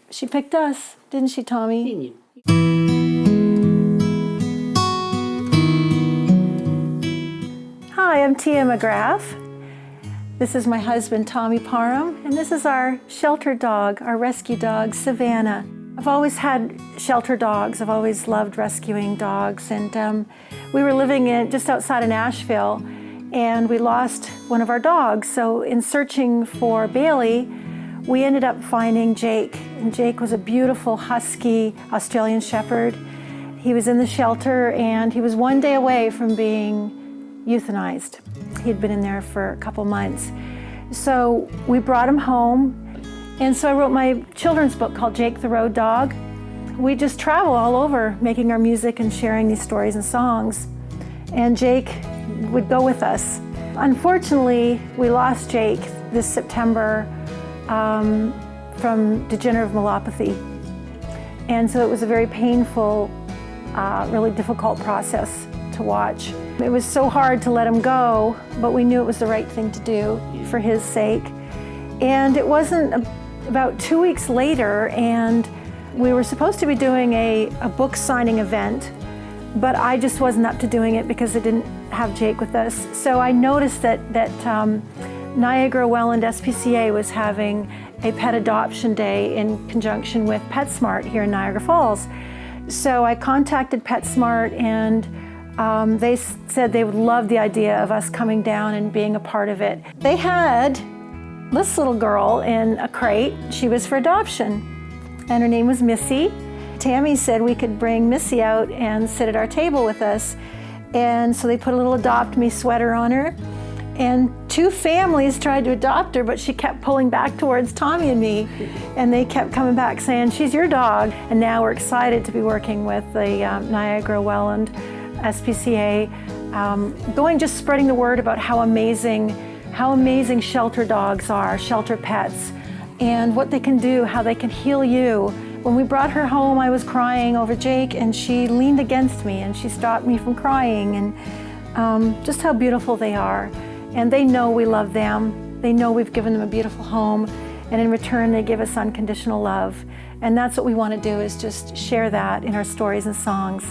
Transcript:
she picked us, didn't she, Tommy? Hi, I'm Tia McGrath. This is my husband, Tommy Parham, and this is our shelter dog, our rescue dog, Savanah. I've always had shelter dogs. I've always loved rescuing dogs, and we were living just outside of Nashville, and we lost one of our dogs. So in searching for Bailey, we ended up finding Jake, and Jake was a beautiful husky Australian Shepherd. He was in the shelter, and he was one day away from being euthanized. He'd been in there for a couple months. So we brought him home, and so I wrote my children's book called Jake the Road Dog. We just travel all over making our music and sharing these stories and songs, and Jake would go with us. Unfortunately, we lost Jake this September from degenerative myelopathy, and so it was a very painful, really difficult process to watch. It was so hard to let him go, but we knew it was the right thing to do for his sake. And it wasn't about 2 weeks later, and we were supposed to be doing a book signing event, but I just wasn't up to doing it because I didn't have Jake with us. So I noticed that Niagara Welland SPCA was having a pet adoption day in conjunction with PetSmart here in Niagara Falls. So I contacted PetSmart, and they said they would love the idea of us coming down and being a part of it. They had this little girl in a crate. She was for adoption, and her name was Missy. Tammy said we could bring Missy out and sit at our table with us. And so they put a little Adopt Me sweater on her. And two families tried to adopt her, but she kept pulling back towards Tommy and me. And they kept coming back saying, she's your dog. And now we're excited to be working with the Niagara Welland SPCA, just spreading the word about how amazing shelter dogs are, shelter pets, and what they can do, how they can heal you. When we brought her home, I was crying over Jake, and she leaned against me and she stopped me from crying, and just how beautiful they are. And they know we love them. They know we've given them a beautiful home, and in return they give us unconditional love. And that's what we want to do, is just share that in our stories and songs.